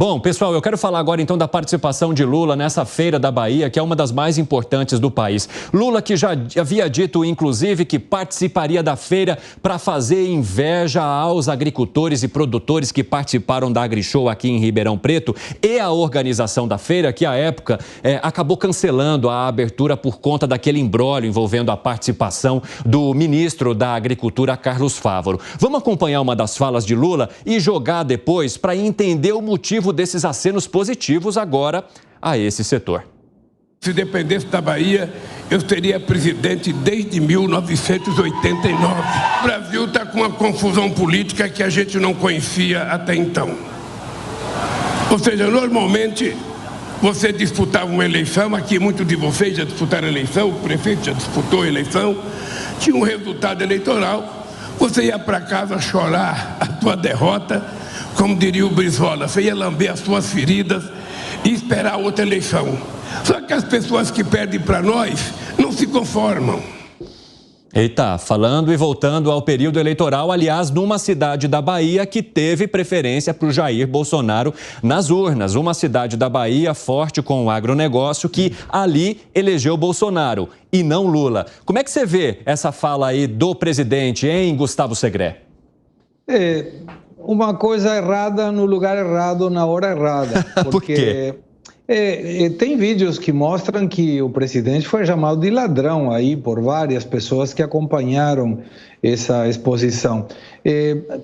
Bom, pessoal, eu quero falar agora então da participação de Lula nessa Feira da Bahia, que é uma das mais importantes do país. Lula que já havia dito, inclusive, que participaria da feira para fazer inveja aos agricultores e produtores que participaram da AgriShow aqui em Ribeirão Preto e a organização da feira, que à época acabou cancelando a abertura por conta daquele imbróglio envolvendo a participação do ministro da Agricultura, Carlos Fávaro. Vamos acompanhar uma das falas de Lula e jogar depois para entender o motivo desses acenos positivos agora a esse setor. Se dependesse da Bahia, eu seria presidente desde 1989. O Brasil está com uma confusão política que a gente não conhecia até então. Ou seja, normalmente você disputava uma eleição, aqui muitos de vocês já disputaram a eleição, o prefeito já disputou a eleição, tinha um resultado eleitoral, você ia para casa chorar a tua derrota, como diria o Brizola, você ia lamber as suas feridas e esperar outra eleição. Só que as pessoas que perdem para nós não se conformam. Eita, falando e voltando ao período eleitoral, aliás, numa cidade da Bahia que teve preferência para o Jair Bolsonaro nas urnas. Uma cidade da Bahia forte com o agronegócio que ali elegeu Bolsonaro e não Lula. Como é que você vê essa fala aí do presidente, hein, Gustavo Segré? Uma coisa errada no lugar errado, na hora errada. Por quê? Tem vídeos que mostram que o presidente foi chamado de ladrão aí por várias pessoas que acompanharam essa exposição.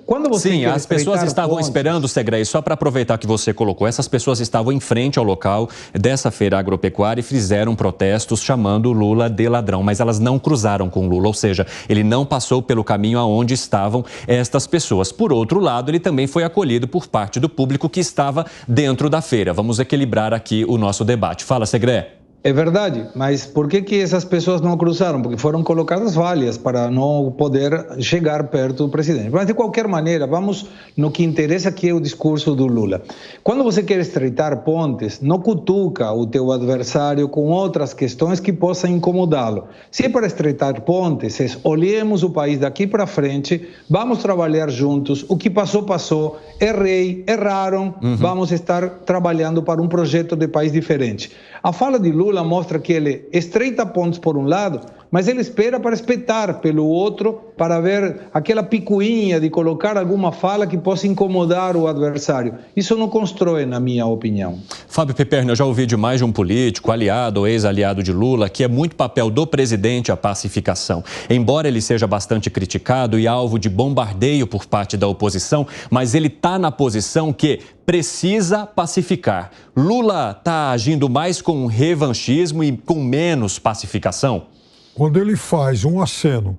Quando você Sim, as pessoas estavam esperando, Segré, só para aproveitar que você colocou, essas pessoas estavam em frente ao local dessa feira agropecuária e fizeram protestos chamando Lula de ladrão, mas elas não cruzaram com Lula, ou seja, ele não passou pelo caminho aonde estavam estas pessoas. Por outro lado, ele também foi acolhido por parte do público que estava dentro da feira. Vamos equilibrar aqui o nosso debate. Fala, Segré. É verdade, mas por que essas pessoas não cruzaram? Porque foram colocadas valhas para não poder chegar perto do presidente. Mas, de qualquer maneira, vamos no que interessa, que é o discurso do Lula. Quando você quer estreitar pontes, não cutuca o teu adversário com outras questões que possam incomodá-lo. Se é para estreitar pontes, olhemos o país daqui para frente, vamos trabalhar juntos, o que passou, passou, errei, erraram, vamos estar trabalhando para um projeto de país diferente. A fala de Lula mostra que ele estreita pontos por um lado, mas ele espera para espetar pelo outro, para ver aquela picuinha de colocar alguma fala que possa incomodar o adversário. Isso não constrói, na minha opinião. Fábio Piperno, eu já ouvi de mais de um político, aliado ou ex-aliado de Lula, que é muito papel do presidente a pacificação. Embora ele seja bastante criticado e alvo de bombardeio por parte da oposição, mas ele está na posição que precisa pacificar. Lula está agindo mais com revanchismo e com menos pacificação? Quando ele faz um aceno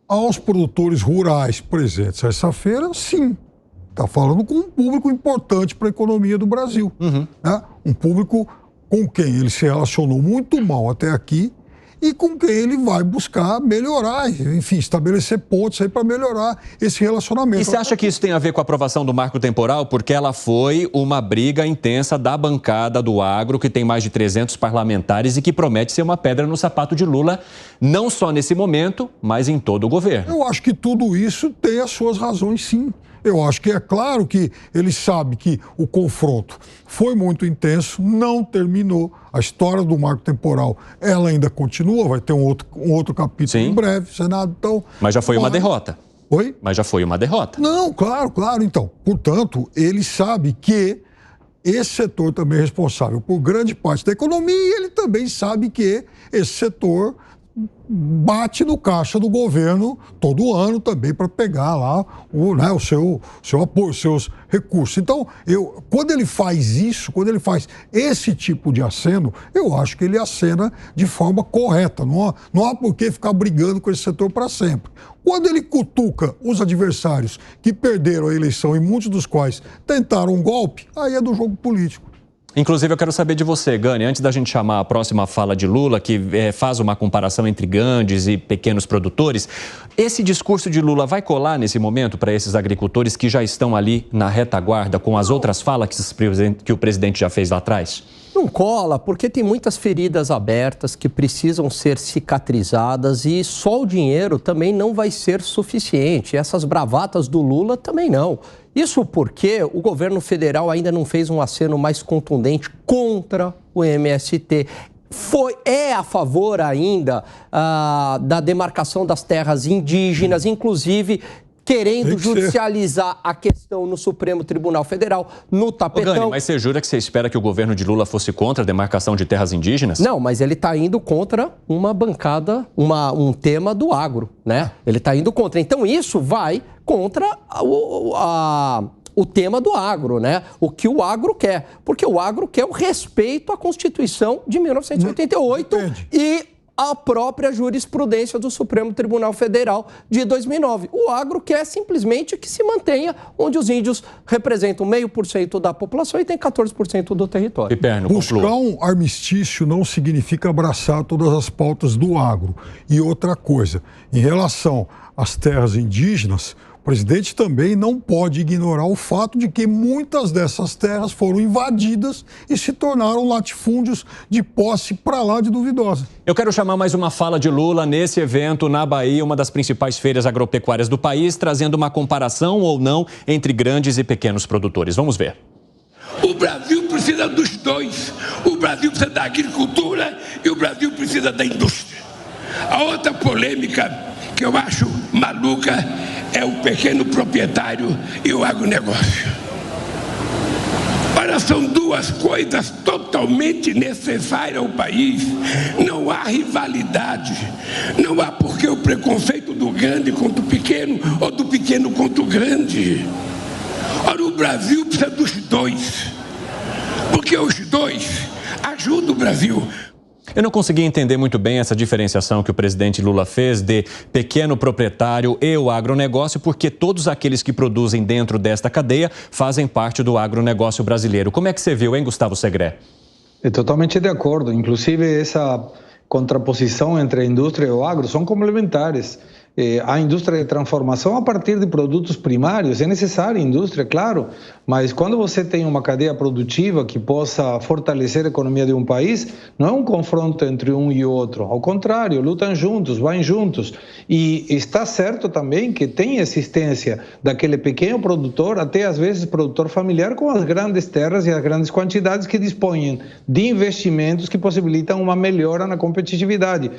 aos produtores rurais presentes essa feira, sim, está falando com um público importante para a economia do Brasil. Né? Um público com quem ele se relacionou muito mal até aqui e com quem ele vai buscar melhorar, enfim, estabelecer pontos aí para melhorar esse relacionamento. E você acha que isso tem a ver com a aprovação do marco temporal? Porque ela foi uma briga intensa da bancada do agro, que tem mais de 300 parlamentares e que promete ser uma pedra no sapato de Lula, não só nesse momento, mas em todo o governo. Eu acho que tudo isso tem as suas razões, sim. Eu acho que é claro que ele sabe que o confronto foi muito intenso, não terminou. A história do marco temporal, ela ainda continua, vai ter um outro capítulo Sim. em breve, Senado. Então, mas já foi uma derrota. Oi? Mas já foi uma derrota. Não, claro. Então, portanto, ele sabe que esse setor também é responsável por grande parte da economia e ele também sabe que esse setor bate no caixa do governo todo ano também para pegar lá o seu apoio, os seus recursos. Então, quando ele faz isso, quando ele faz esse tipo de aceno, eu acho que ele acena de forma correta. Não há por que ficar brigando com esse setor para sempre. Quando ele cutuca os adversários que perderam a eleição e muitos dos quais tentaram um golpe, aí é do jogo político. Inclusive, eu quero saber de você, Gani, antes da gente chamar a próxima fala de Lula, que faz uma comparação entre grandes e pequenos produtores, esse discurso de Lula vai colar nesse momento para esses agricultores que já estão ali na retaguarda com as outras falas que o presidente já fez lá atrás? Não cola, porque tem muitas feridas abertas que precisam ser cicatrizadas e só o dinheiro também não vai ser suficiente. Essas bravatas do Lula também não. Isso porque o governo federal ainda não fez um aceno mais contundente contra o MST. É a favor ainda da demarcação das terras indígenas, inclusive querendo judicializar a questão no Supremo Tribunal Federal, no tapetão. Gani, mas você jura que você espera que o governo de Lula fosse contra a demarcação de terras indígenas? Não, mas ele está indo contra uma bancada, um tema do agro, né? Ele está indo contra. Então isso vai contra o tema do agro, né? O que o agro quer. Porque o agro quer o respeito à Constituição de 1988 e a própria jurisprudência do Supremo Tribunal Federal de 2009. O agro quer simplesmente que se mantenha onde os índios representam 0,5% da população e tem 14% do território. Buscar um armistício não significa abraçar todas as pautas do agro. E outra coisa, em relação às terras indígenas, o presidente também não pode ignorar o fato de que muitas dessas terras foram invadidas e se tornaram latifúndios de posse para lá de duvidosa. Eu quero chamar mais uma fala de Lula nesse evento na Bahia, uma das principais feiras agropecuárias do país, trazendo uma comparação ou não entre grandes e pequenos produtores. Vamos ver. O Brasil precisa dos dois. O Brasil precisa da agricultura e o Brasil precisa da indústria. A outra polêmica que eu acho maluca é o pequeno proprietário e o agronegócio. Ora, são duas coisas totalmente necessárias ao país. Não há rivalidade. Não há porque o preconceito do grande contra o pequeno ou do pequeno contra o grande. Ora, o Brasil precisa dos dois. Porque os dois ajudam o Brasil. Eu não consegui entender muito bem essa diferenciação que o presidente Lula fez de pequeno proprietário e o agronegócio, porque todos aqueles que produzem dentro desta cadeia fazem parte do agronegócio brasileiro. Como é que você viu, hein, Gustavo Segré? Totalmente de acordo. Inclusive, essa contraposição entre a indústria e o agro são complementares. A indústria de transformação a partir de produtos primários, é necessária a indústria, claro, mas quando você tem uma cadeia produtiva que possa fortalecer a economia de um país, não é um confronto entre um e outro, ao contrário, lutam juntos, vão juntos. E está certo também que tem existência daquele pequeno produtor, até às vezes produtor familiar, com as grandes terras e as grandes quantidades que dispõem de investimentos que possibilitam uma melhora na competitividade.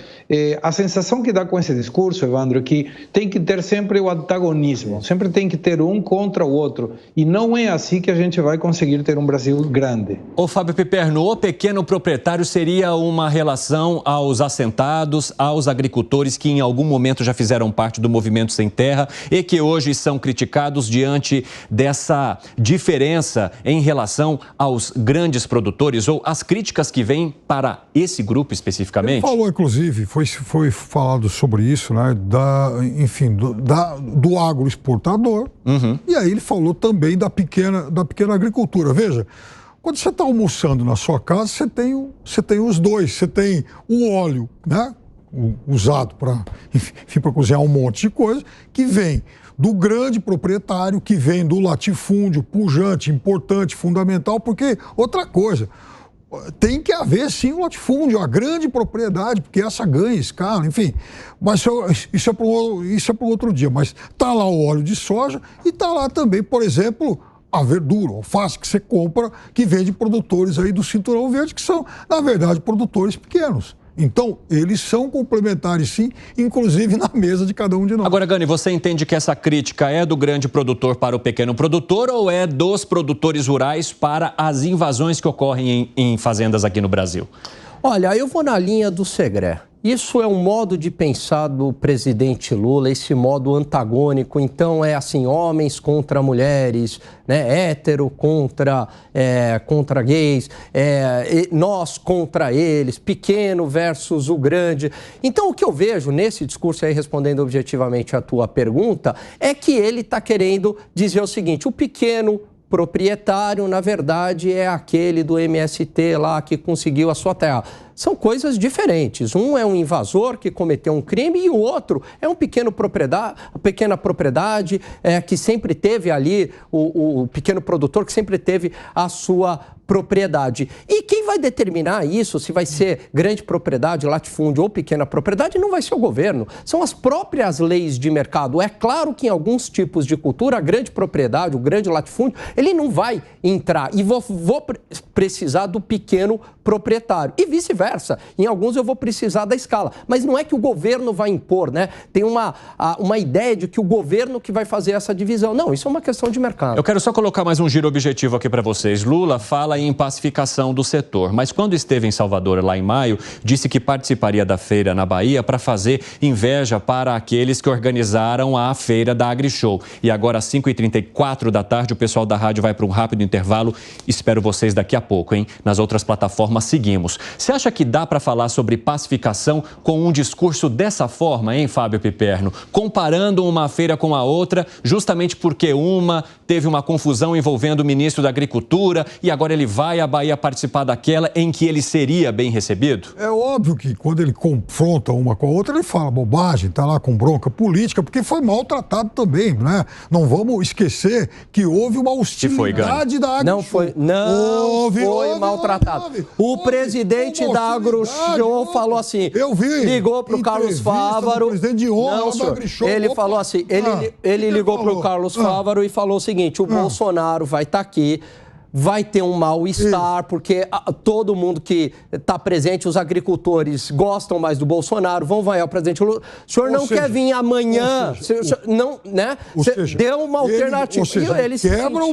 A sensação que dá com esse discurso, Evandro, que tem que ter sempre o antagonismo, sempre tem que ter um contra o outro, e não é assim que a gente vai conseguir ter um Brasil grande. Ô Fábio Piperno, o pequeno proprietário seria uma relação aos assentados, aos agricultores que em algum momento já fizeram parte do movimento Sem Terra e que hoje são criticados diante dessa diferença em relação aos grandes produtores, ou as críticas que vêm para esse grupo especificamente? Ele falou, inclusive, foi falado sobre isso, né, do agroexportador, e aí ele falou também da pequena agricultura. Veja, quando você está almoçando na sua casa, você tem os dois, você tem o óleo, né, usado para cozinhar um monte de coisa, que vem do grande proprietário, que vem do latifúndio, pujante, importante, fundamental, porque outra coisa, tem que haver, sim, um latifúndio, a grande propriedade, porque essa ganha escala, enfim. Mas isso é para um outro dia. Mas está lá o óleo de soja e está lá também, por exemplo, a verdura, o alface que você compra, que vem de produtores aí do Cinturão Verde, que são, na verdade, produtores pequenos. Então, eles são complementares, sim, inclusive na mesa de cada um de nós. Agora, Gani, você entende que essa crítica é do grande produtor para o pequeno produtor ou é dos produtores rurais para as invasões que ocorrem em fazendas aqui no Brasil? Olha, eu vou na linha do Segré. Isso é um modo de pensar do presidente Lula, esse modo antagônico. Então, é assim, homens contra mulheres, né? Hétero contra gays, nós contra eles, pequeno versus o grande. Então, o que eu vejo nesse discurso aí, respondendo objetivamente a tua pergunta, é que ele está querendo dizer o seguinte: o pequeno proprietário, na verdade, é aquele do MST lá que conseguiu a sua terra. são coisas diferentes. Um é um invasor que cometeu um crime e o outro é um pequena propriedade que sempre teve ali, o pequeno produtor que sempre teve a sua propriedade. E quem vai determinar isso, se vai ser grande propriedade, latifúndio ou pequena propriedade, não vai ser o governo. São as próprias leis de mercado. É claro que em alguns tipos de cultura, a grande propriedade, o grande latifúndio, ele não vai entrar. E vou precisar do pequeno proprietário. E vice-versa. Em alguns eu vou precisar da escala. Mas não é que o governo vai impor, né? Tem uma ideia de que o governo que vai fazer essa divisão. Não, isso é uma questão de mercado. Eu quero só colocar mais um giro objetivo aqui para vocês. Lula fala em pacificação do setor, mas quando esteve em Salvador lá em maio, disse que participaria da feira na Bahia para fazer inveja para aqueles que organizaram a feira da AgriShow. E agora às 5h34 da tarde, o pessoal da rádio vai para um rápido intervalo. Espero vocês daqui a pouco, hein? Nas outras plataformas seguimos. Você acha que dá para falar sobre pacificação com um discurso dessa forma, hein, Fábio Piperno? Comparando uma feira com a outra, justamente porque uma teve uma confusão envolvendo o ministro da Agricultura e agora ele vai à Bahia participar daquela em que ele seria bem recebido? É óbvio que quando ele confronta uma com a outra, ele fala bobagem, está lá com bronca política, porque foi maltratado também, né? Não vamos esquecer que houve uma hostilidade da AgriShow. Não foi maltratado. O presidente da AgriShow falou assim, ligou para o Carlos Fávaro. Não, senhor, ele falou assim, ele ligou para o Carlos Fávaro e falou o seguinte, o Bolsonaro vai estar aqui, vai ter um mal-estar, porque todo mundo que está presente, os agricultores gostam mais do Bolsonaro, vão vaiar o presidente Lula. O senhor não quer vir amanhã, não, né? Deu uma alternativa. Ele quebra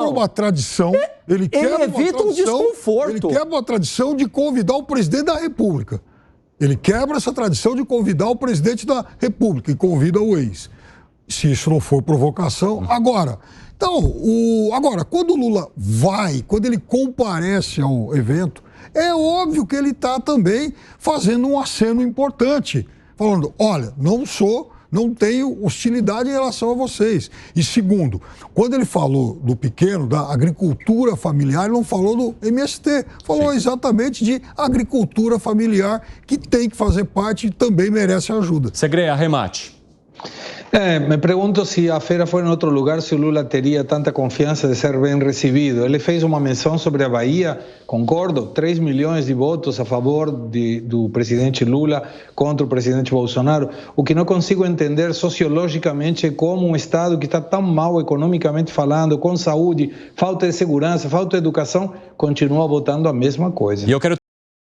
uma tradição. Ele evita um desconforto. Ele quebra uma tradição de convidar o presidente da República. Ele quebra essa tradição de convidar o presidente da República e convida o ex. Se isso não for provocação. Agora, quando o Lula quando ele comparece ao evento, é óbvio que ele está também fazendo um aceno importante, falando, olha, não tenho hostilidade em relação a vocês. E segundo, quando ele falou do pequeno, da agricultura familiar, ele não falou do MST, falou exatamente de agricultura familiar, que tem que fazer parte e também merece ajuda. Segreia, arremate. Me pergunto se a feira foi em outro lugar, se o Lula teria tanta confiança de ser bem recebido. Ele fez uma menção sobre a Bahia, concordo, 3 milhões de votos a favor do presidente Lula contra o presidente Bolsonaro. O que não consigo entender sociologicamente é como um Estado que está tão mal economicamente falando, com saúde, falta de segurança, falta de educação, continua votando a mesma coisa. E eu quero